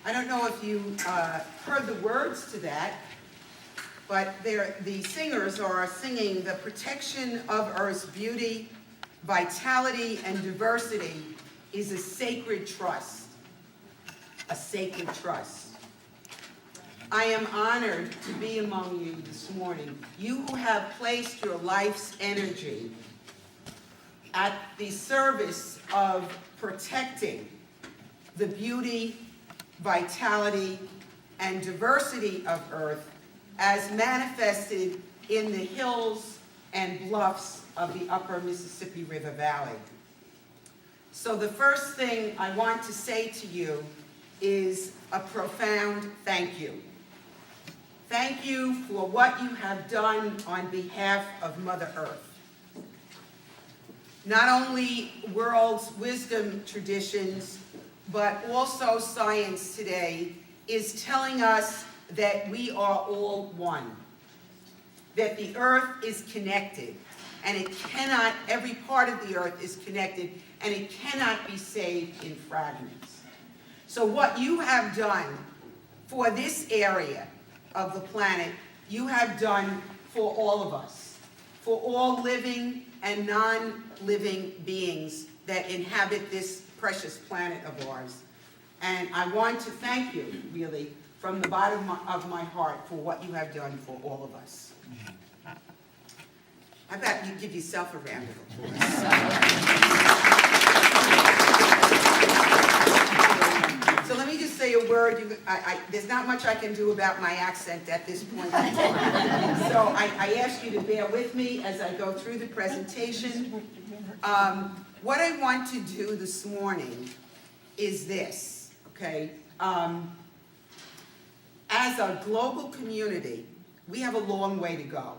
I don't know if you heard the words to that, but the singers are singing, "The protection of Earth's beauty, vitality, and diversity is a sacred trust." A sacred trust. I am honored to be among you this morning. You who have placed your life's energy at the service of protecting the beauty, vitality, and diversity of Earth as manifested in the hills and bluffs of the upper Mississippi River Valley. So the first thing I want to say to you is a profound thank you. Thank you for what you have done on behalf of Mother Earth. Not only world's wisdom traditions, but also science today is telling us that we are all one, that the earth is connected, and every part of the earth is connected, and it cannot be saved in fragments. So what you have done for this area of the planet, you have done for all of us, for all living and non-living beings that inhabit this precious planet of ours. And I want to thank you, really, from the bottom of my heart for what you have done for all of us. How about you give yourself a round of applause? So let me just say a word. There's not much I can do about my accent at this point in time. So I ask you to bear with me as I go through the presentation. What I want to do this morning is this, okay? As a global community, we have a long way to go.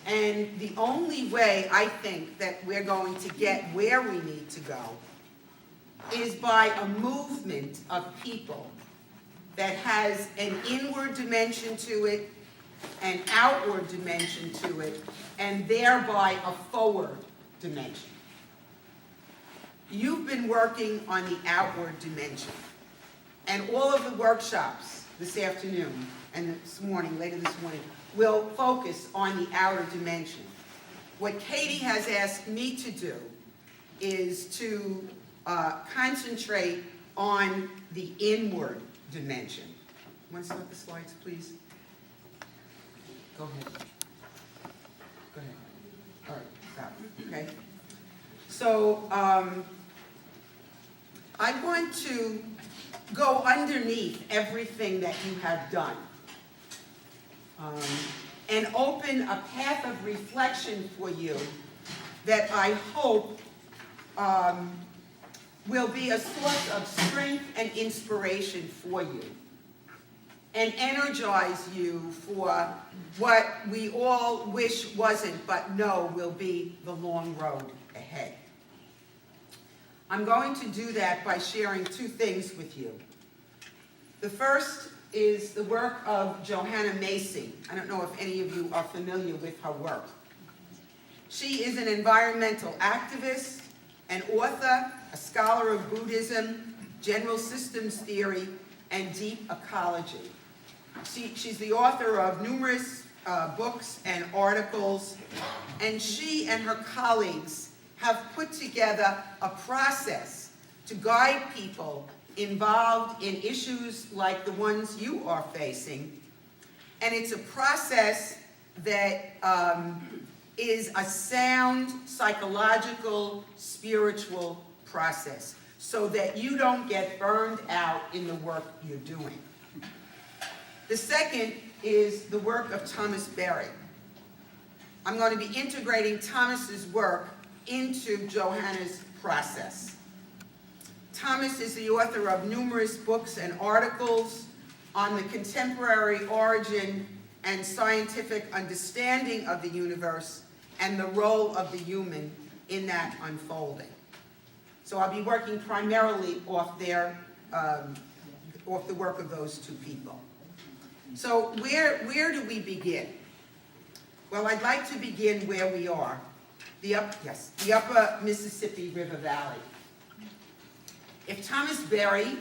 And the only way I think that we're going to get where we need to go is by a movement of people that has an inward dimension to it, an outward dimension to it, and thereby a forward dimension. You've been working on the outward dimension, and all of the workshops this afternoon and later this morning, will focus on the outer dimension. What Katie has asked me to do is to concentrate on the inward dimension. Want to start the slides, please? Go ahead. Go ahead. All right, stop. Okay. So I want to go underneath everything that you have done and open a path of reflection for you that I hope will be a source of strength and inspiration for you and energize you for what we all wish wasn't but know will be the long road ahead. I'm going to do that by sharing two things with you. The first is the work of Johanna Macy. I don't know if any of you are familiar with her work. She is an environmental activist, an author, a scholar of Buddhism, general systems theory, and deep ecology. She's the author of numerous books and articles, and she and her colleagues have put together a process to guide people involved in issues like the ones you are facing. And it's a process that is a sound psychological, spiritual process so that you don't get burned out in the work you're doing. The second is the work of Thomas Berry. I'm going to be integrating Thomas's work into Johanna's process. Thomas is the author of numerous books and articles on the contemporary origin and scientific understanding of the universe and the role of the human in that unfolding. So I'll be working primarily off the work of those two people. So where do we begin? Well, I'd like to begin where we are, the upper Mississippi River Valley. If Thomas Berry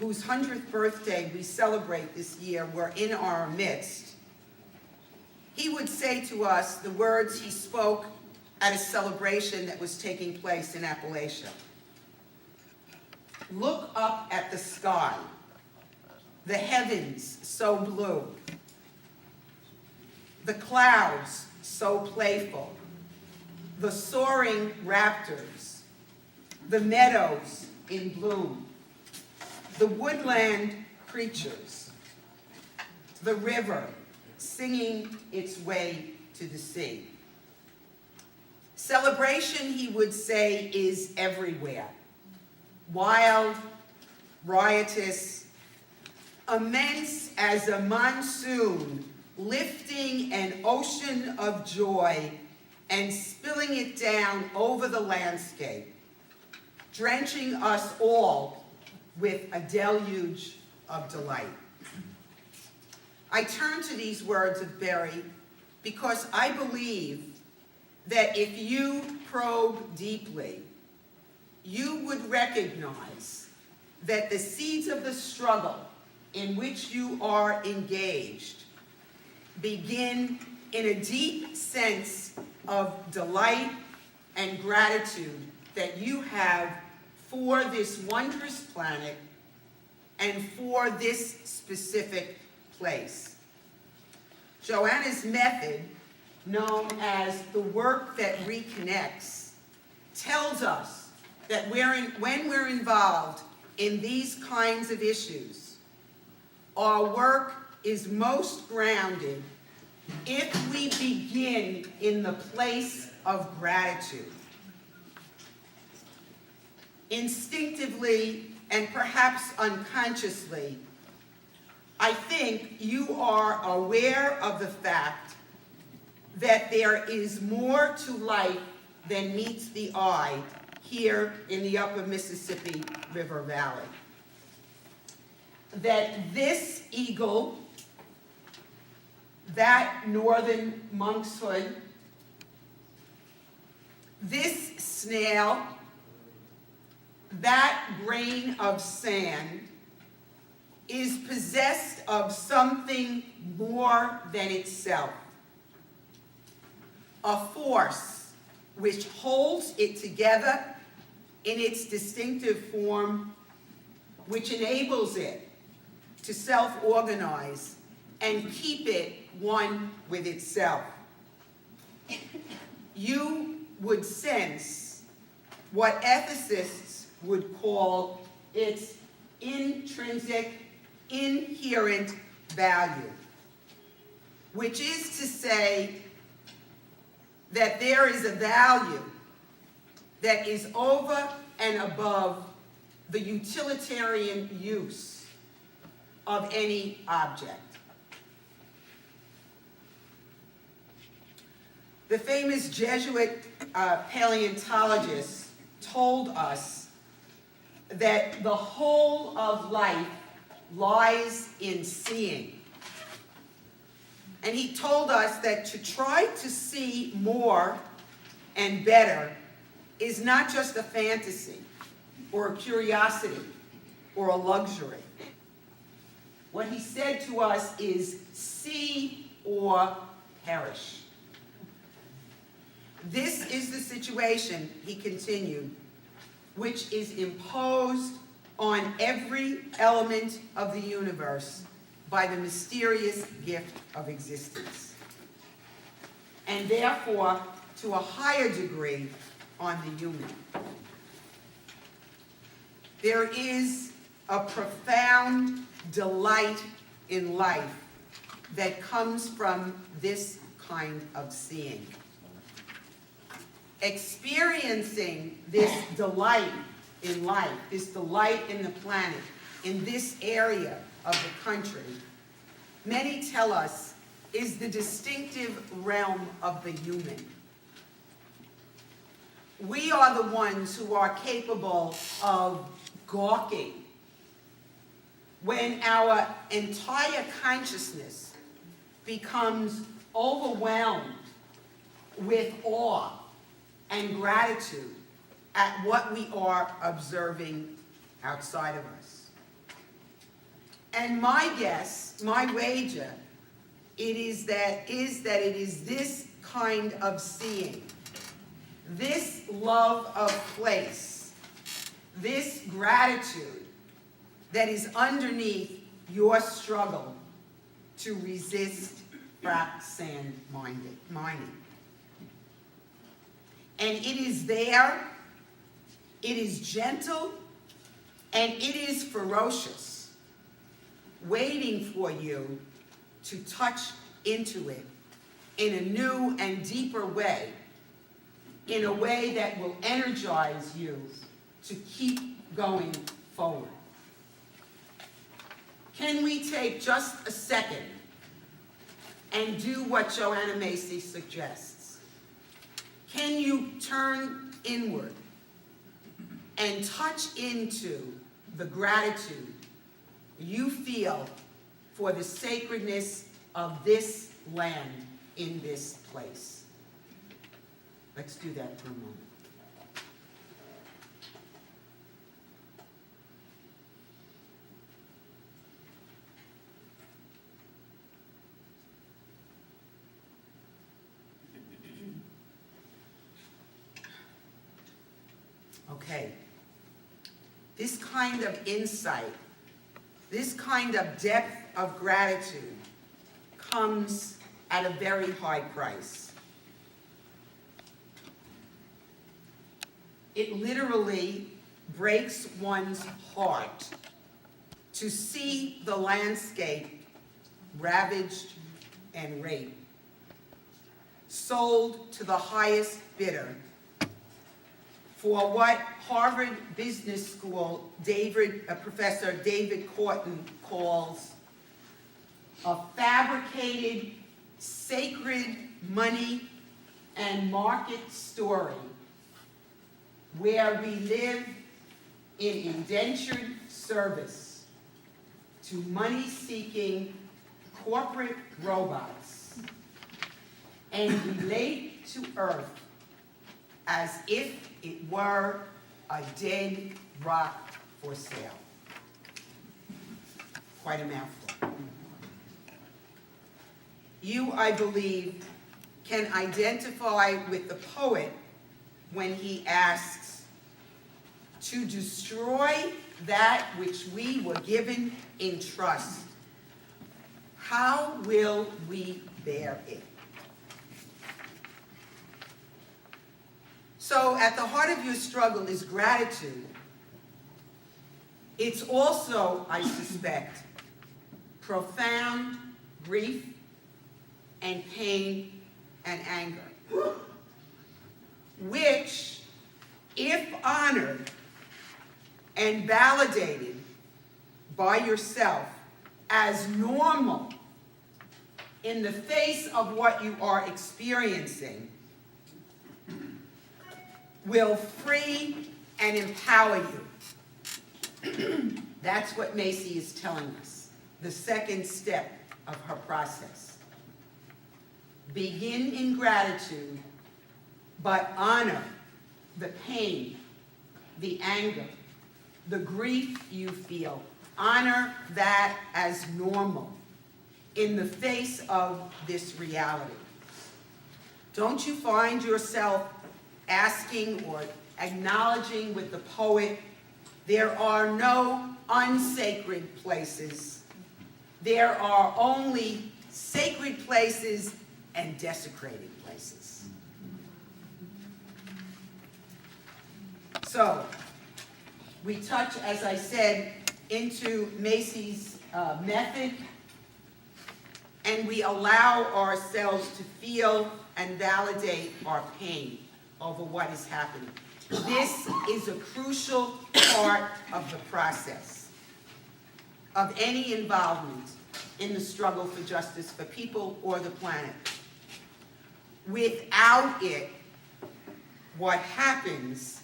whose 100th birthday we celebrate this year, were in our midst, he would say to us the words he spoke at a celebration that was taking place in Appalachia. Look up at the sky, the heavens so blue, the clouds so playful, the soaring raptors, the meadows in bloom, the woodland creatures, the river singing its way to the sea. Celebration, he would say, is everywhere. Wild, riotous, immense as a monsoon, lifting an ocean of joy and spilling it down over the landscape, drenching us all with a deluge of delight. I turn to these words of Berry because I believe that if you probe deeply, you would recognize that the seeds of the struggle in which you are engaged begin in a deep sense of delight and gratitude that you have for this wondrous planet and for this specific place. Joanna's method, known as the work that reconnects, tells us that when we're involved in these kinds of issues, our work is most grounded if we begin in the place of gratitude. Instinctively and perhaps unconsciously, I think you are aware of the fact that there is more to life than meets the eye here in the upper Mississippi River Valley. That this eagle, that northern monkshood, this snail, that grain of sand is possessed of something more than itself. A force which holds it together in its distinctive form, which enables it to self-organize and keep it one with itself. You would sense what ethicists would call its intrinsic, inherent value, which is to say that there is a value that is over and above the utilitarian use of any object. The famous Jesuit paleontologist told us that the whole of life lies in seeing. And he told us that to try to see more and better is not just a fantasy or a curiosity or a luxury. What he said to us is see or perish. This is the situation, he continued, which is imposed on every element of the universe by the mysterious gift of existence, and therefore, to a higher degree, on the human. There is a profound delight in life that comes from this kind of seeing. Experiencing this delight in life, this delight in the planet, in this area of the country, many tell us is the distinctive realm of the human. We are the ones who are capable of gawking when our entire consciousness becomes overwhelmed with awe and gratitude at what we are observing outside of us. And my guess, my wager, is that it is this kind of seeing, this love of place, this gratitude that is underneath your struggle to resist frac sand mining. And it is there, it is gentle, and it is ferocious, waiting for you to touch into it in a new and deeper way, in a way that will energize you to keep going forward. Can we take just a second and do what Joanna Macy suggests? Can you turn inward and touch into the gratitude you feel for the sacredness of this land in this place? Let's do that for a moment. Okay, this kind of insight, this kind of depth of gratitude comes at a very high price. It literally breaks one's heart to see the landscape ravaged and raped, sold to the highest bidder for what Harvard Business School Professor David Corton calls a fabricated, sacred money and market story where we live in indentured service to money-seeking corporate robots and relate to Earth as if it were a dead rock for sale. Quite a mouthful. You, I believe, can identify with the poet when he asks, to destroy that which we were given in trust, how will we bear it? So at the heart of your struggle is gratitude. It's also, I suspect, profound grief and pain and anger, which, if honored and validated by yourself as normal in the face of what you are experiencing, will free and empower you. That's what Macy is telling us, the second step of her process. Begin in gratitude, but honor the pain, the anger, the grief you feel. Honor that as normal in the face of this reality. Don't you find yourself asking or acknowledging with the poet, there are no unsacred places. There are only sacred places and desecrated places. So, we touch, as I said, into Macy's method, and we allow ourselves to feel and validate our pain over what is happening. This is a crucial part of the process of any involvement in the struggle for justice for people or the planet. Without it, what happens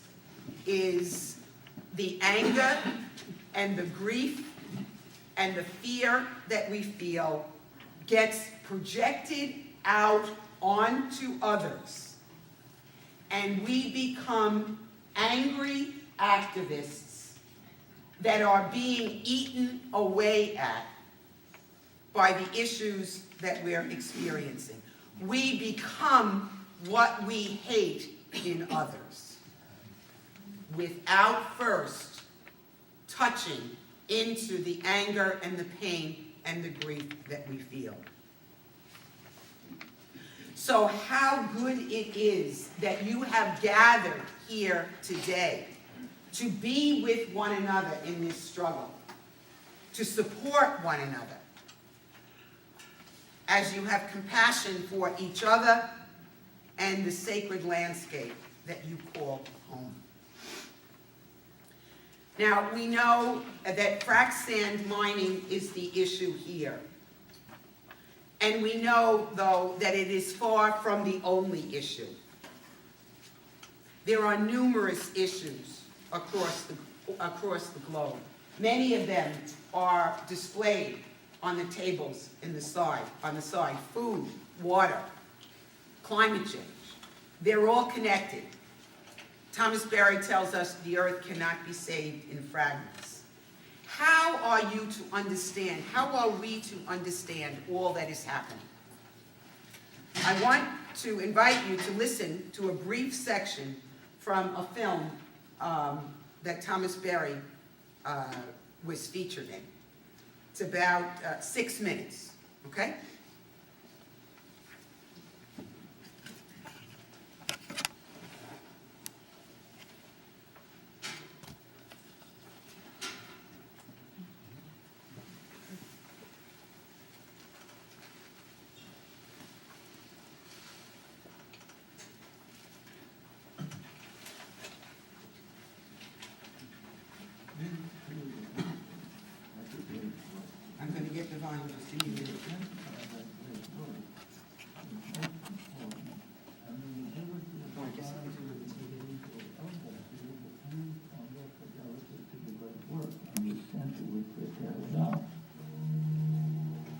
is the anger and the grief and the fear that we feel gets projected out onto others. And we become angry activists that are being eaten away at by the issues that we're experiencing. We become what we hate in others without first touching into the anger and the pain and the grief that we feel. So how good it is that you have gathered here today to be with one another in this struggle, to support one another, as you have compassion for each other and the sacred landscape that you call home. Now, we know that frac sand mining is the issue here. And we know, though, that it is far from the only issue. There are numerous issues across the globe. Many of them are displayed on the tables on the side. Food, water, climate change. They're all connected. Thomas Berry tells us the earth cannot be saved in fragments. How are you to understand, how are we to understand all that is happening? I want to invite you to listen to a brief section from a film that Thomas Berry was featured in. It's about 6 minutes, okay? I'm going to get the volume, just give me a minute.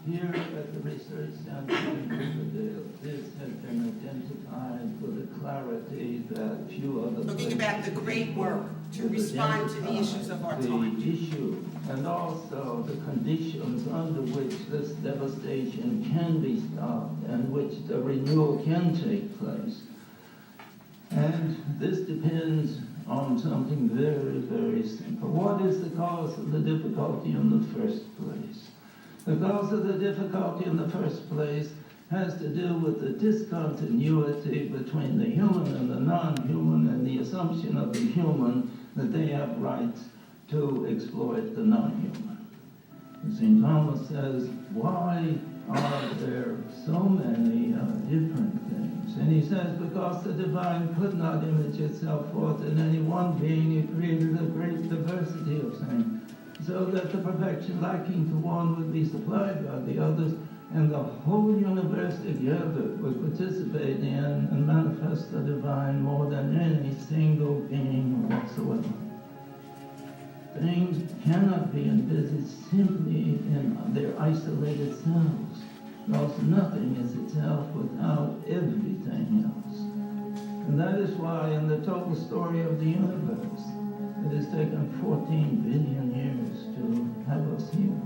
Here at the Research Center in Riverdale, this has been identified with a clarity that few other Looking about the great work to respond to the issues of our time. The issue and also the conditions under which this devastation can be stopped and which the renewal can take place. And this depends on something very, very simple. What is the cause of the difficulty in the first place? The cause of the difficulty in the first place has to do with the discontinuity between the human and the non-human and the assumption of the human that they have rights to exploit the non-human. St. Thomas says, why are there so many different things? And he says, because the divine could not image itself forth in any one being, it created a great diversity of things, so that the perfection lacking to one would be supplied by the others, and the whole universe together would participate in and manifest the divine more than any single being whatsoever. Things cannot be envisaged simply in their isolated selves, because nothing is itself without everything else. And that is why in the total story of the universe, it has taken 14 billion years to have us here.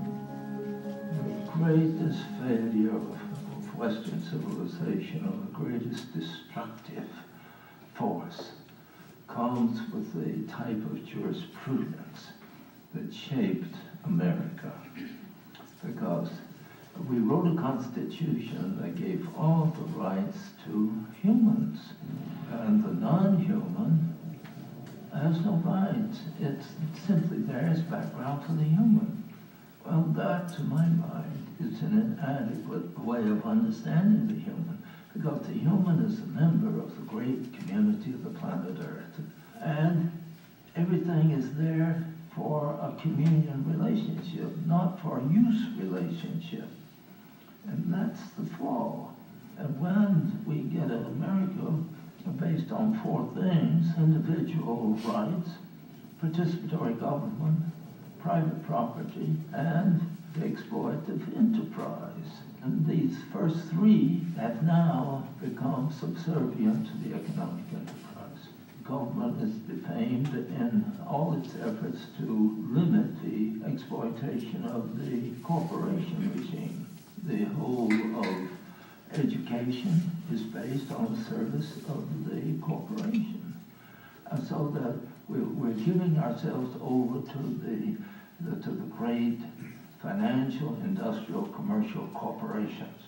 The greatest failure of Western civilization, or the greatest destructive force, comes with the type of jurisprudence that shaped America. Because we wrote a constitution that gave all the rights to humans, and the non-human has no rights. It's simply there as background for the human. Well, that, to my mind, is an inadequate way of understanding the human, because the human is a member of the great community of the planet Earth. And everything is there for a communion relationship, not for a use relationship. And that's the flaw. And when we get an America based on 4 things: individual rights, participatory government, private property, and the exploitative enterprise. And these first 3 have now become subservient to the economic enterprise. Government is defamed in all its efforts to limit the exploitation of the corporation regime. The whole of education is based on the service of the corporation. So that we're giving ourselves over to the great financial, industrial, commercial corporations.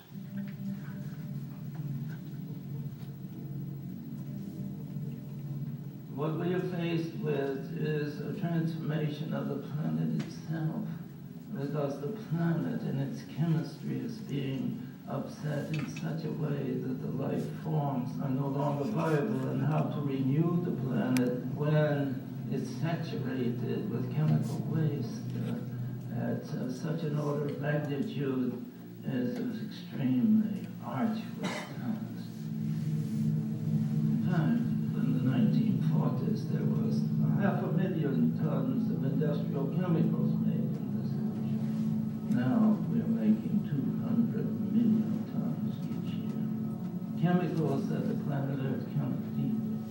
What we are faced with is a transformation of the planet itself, because the planet and its chemistry is being upset in such a way that the life forms are no longer viable, and how to renew the planet when it's saturated with chemical waste at such an order of magnitude is extremely arduous task. In fact, in the 1940s, there was 500,000 tons of industrial chemicals made in this country. Now we are making 200 million tons each year. Chemicals that the planet Earth cannot deal with.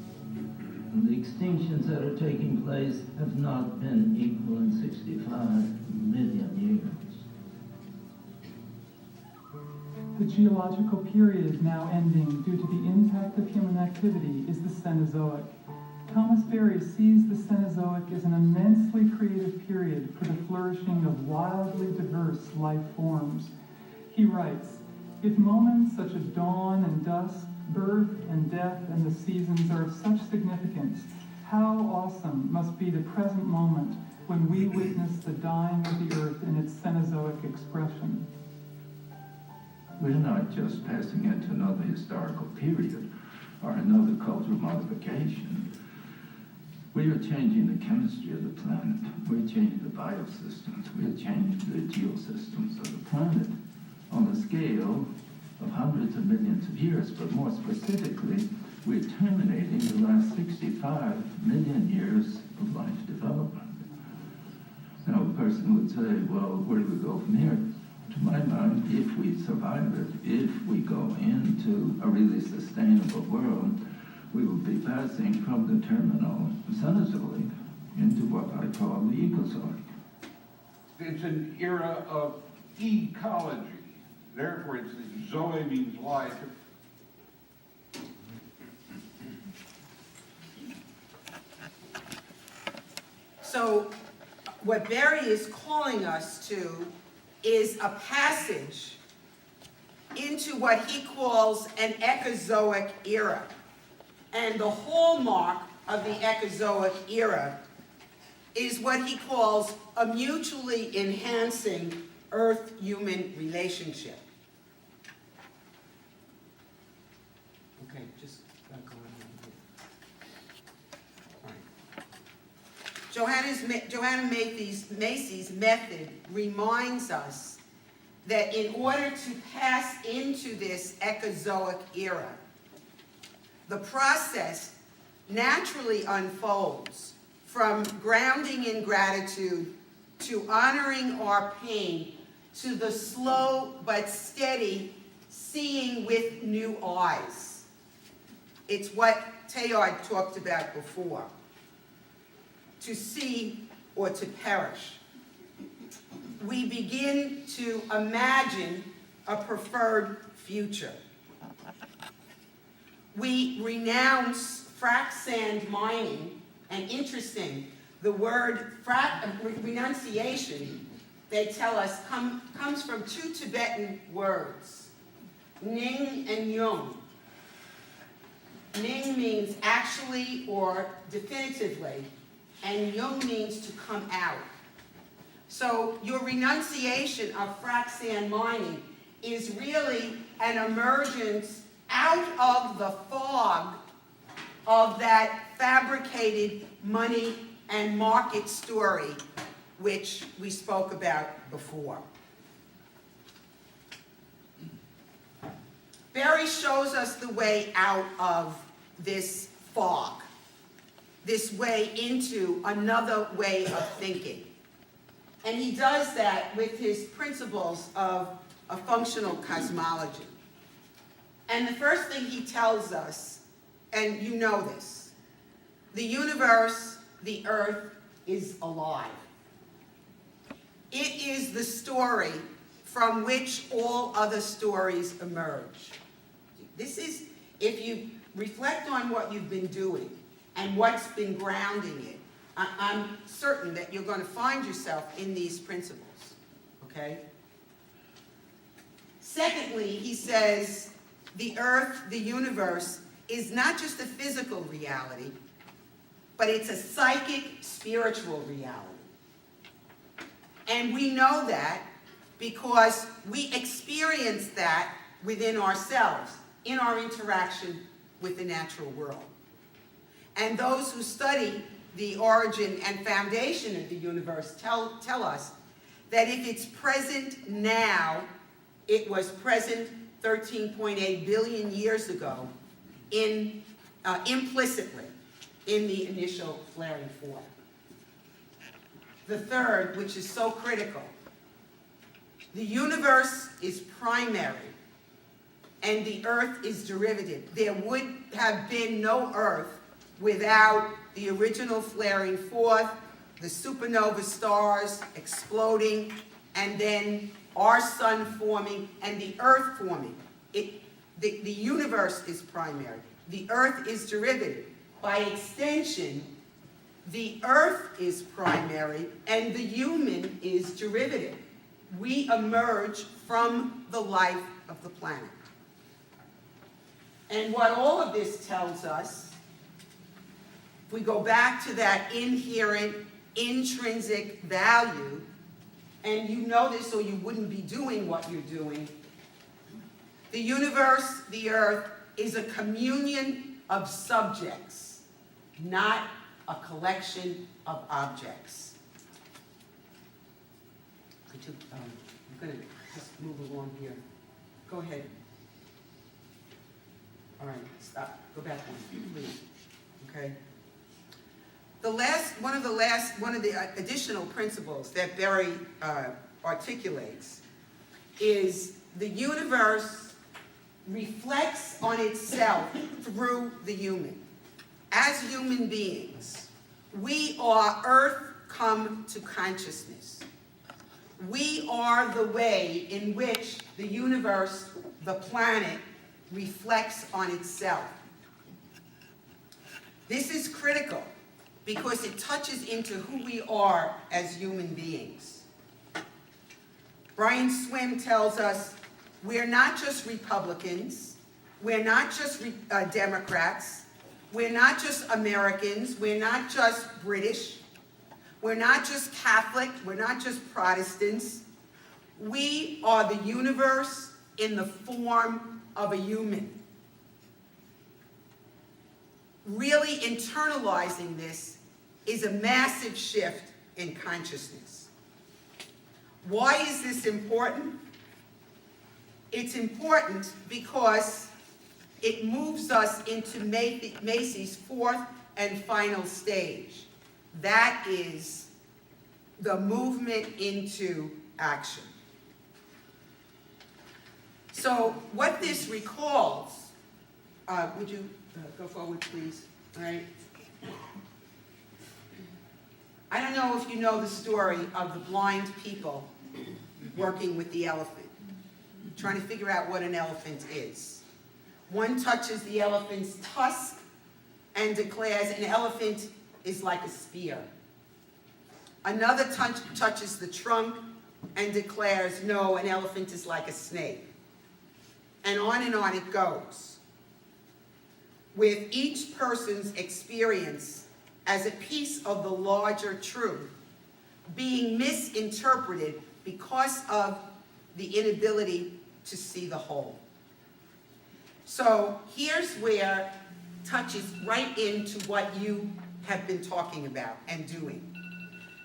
And the extinctions that are taking place have not been equal in 65 million years. The geological period now ending due to the impact of human activity is the Cenozoic. Thomas Berry sees the Cenozoic as an immensely creative period for the flourishing of wildly diverse life forms. He writes, "If moments such as dawn and dusk, birth and death and the seasons are of such significance, how awesome must be the present moment when we witness the dying of the earth in its Cenozoic expression." We're not just passing into another historical period or another cultural modification. We are changing the chemistry of the planet. We're changing the biosystems. We're changing the geosystems of the planet on the scale of hundreds of millions of years, but more specifically, we're terminating the last 65 million years of life development. Now, a person would say, well, where do we go from here? To my mind, if we survive it, if we go into a really sustainable world, we will be passing from the terminal Cenozoic into what I call the Ecozoic. It's an era of ecology. Therefore, Zoe means life. So what Barry is calling us to is a passage into what he calls an Ecozoic era. And the hallmark of the Ecozoic era is what he calls a mutually enhancing Earth-human relationship. Okay, just back on here. Joanna Macy's method reminds us that in order to pass into this Ecozoic era, the process naturally unfolds from grounding in gratitude to honoring our pain to the slow but steady seeing with new eyes. It's what Teilhard talked about before. To see or to perish. We begin to imagine a preferred future. We renounce frac sand mining, and interesting, the word renunciation, they tell us, comes from two Tibetan words, Ning and Yung. Ning means actually or definitively, and Yung means to come out. So your renunciation of frac sand mining is really an emergence out of the fog of that fabricated money and market story which we spoke about before. Barry shows us the way out of this fog, this way into another way of thinking. And he does that with his principles of a functional cosmology. And the first thing he tells us, and you know this, the universe, the earth, is alive. It is the story from which all other stories emerge. This is, if you reflect on what you've been doing and what's been grounding it, I'm certain that you're going to find yourself in these principles, okay? Secondly, he says, the earth, the universe, is not just a physical reality, but it's a psychic, spiritual reality. And we know that because we experience that within ourselves, in our interaction with the natural world. And those who study the origin and foundation of the universe tell us that if it's present now, it was present 13.8 billion years ago implicitly in the initial flaring forth. The third, which is so critical, the universe is primary and the earth is derivative. There would have been no earth without the original flaring forth, the supernova stars exploding, and then our sun forming and the earth forming. The universe is primary. The earth is derivative. By extension, the earth is primary and the human is derivative. We emerge from the life of the planet. And what all of this tells us, if we go back to that inherent, intrinsic value, and you know this or you wouldn't be doing what you're doing, the universe, the earth, is a communion of subjects, not a collection of objects. I'm going to just move along here. Go ahead. All right, stop. Go back one, please. Okay. One of the additional principles that Berry articulates is the universe reflects on itself through the human. As human beings, we are earth come to consciousness. We are the way in which the universe, the planet, reflects on itself. This is critical because it touches into who we are as human beings. Brian Swim tells us we're not just Republicans, we're not just Democrats, we're not just Americans, we're not just British, we're not just Catholic, we're not just Protestants. We are the universe in the form of a human. Really internalizing this is a massive shift in consciousness. Why is this important? It's important because it moves us into Macy's fourth and final stage. That is the movement into action. So what this recalls, would you go forward, please? All right. I don't know if you know the story of the blind people working with the elephant, trying to figure out what an elephant is. One touches the elephant's tusk and declares an elephant is like a spear. Another touches the trunk and declares, no, an elephant is like a snake. And on it goes. With each person's experience as a piece of the larger truth being misinterpreted because of the inability to see the whole. So here's where it touches right into what you have been talking about and doing.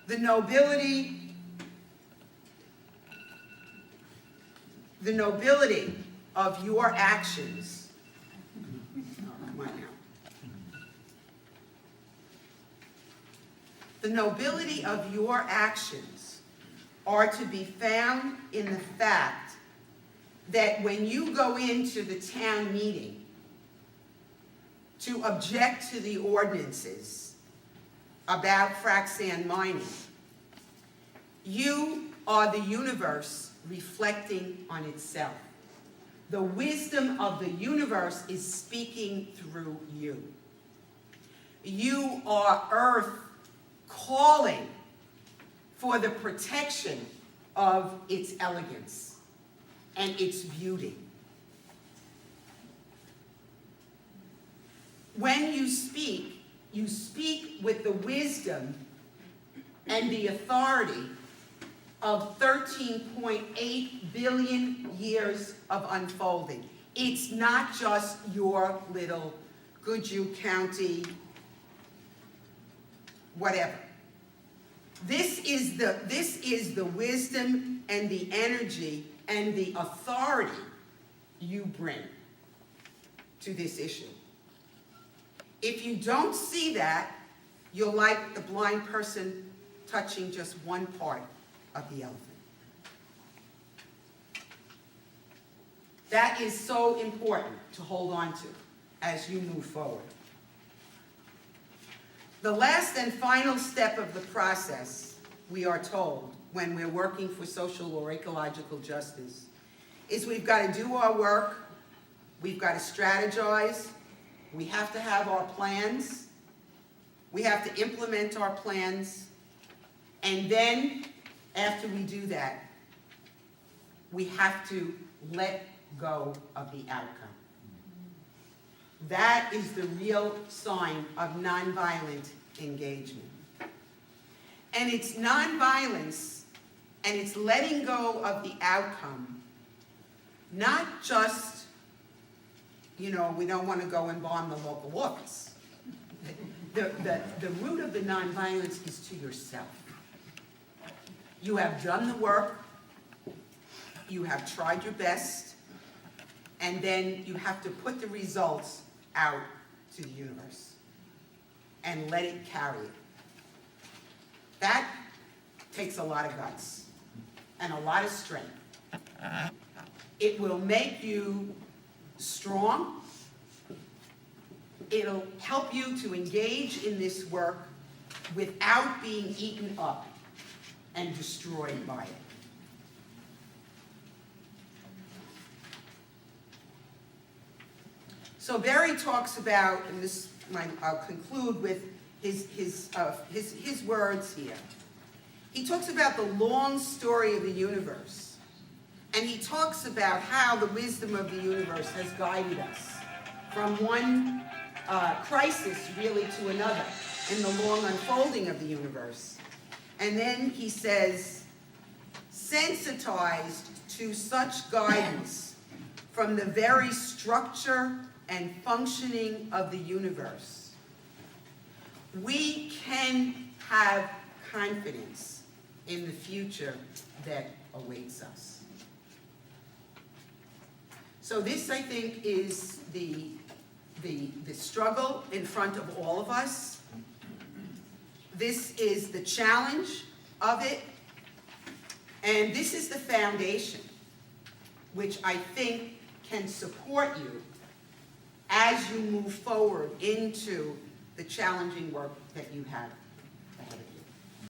The nobility of your actions. Come on now. The nobility of your actions are to be found in the fact that when you go into the town meeting to object to the ordinances about frac sand mining. You are the universe reflecting on itself. The wisdom of the universe is speaking through you. You are Earth calling for the protection of its elegance and its beauty. When you speak with the wisdom and the authority of 13.8 billion years of unfolding. It's not just your little Goodhue County, whatever. This is the wisdom and the energy and the authority you bring to this issue. If you don't see that, you're like the blind person touching just one part of the elephant. That is so important to hold on to as you move forward. The last and final step of the process, we are told, when we're working for social or ecological justice, is we've got to do our work, we've got to strategize, we have to have our plans, we have to implement our plans, and then, after we do that, we have to let go of the outcome. That is the real sign of nonviolent engagement. And it's nonviolence, and it's letting go of the outcome, not just, we don't want to go and bomb the local office. The root of the nonviolence is to yourself. You have done the work, you have tried your best, and then you have to put the results out to the universe and let it carry it. That takes a lot of guts and a lot of strength. It will make you strong. It'll help you to engage in this work without being eaten up and destroyed by it. So Barry talks about, and I'll conclude with his words here. He talks about the long story of the universe, and he talks about how the wisdom of the universe has guided us from one crisis really to another in the long unfolding of the universe. And then he says, sensitized to such guidance from the very structure and functioning of the universe, we can have confidence in the future that awaits us. So this, I think, is the struggle in front of all of us. This is the challenge of it. And this is the foundation which I think can support you as you move forward into the challenging work that you have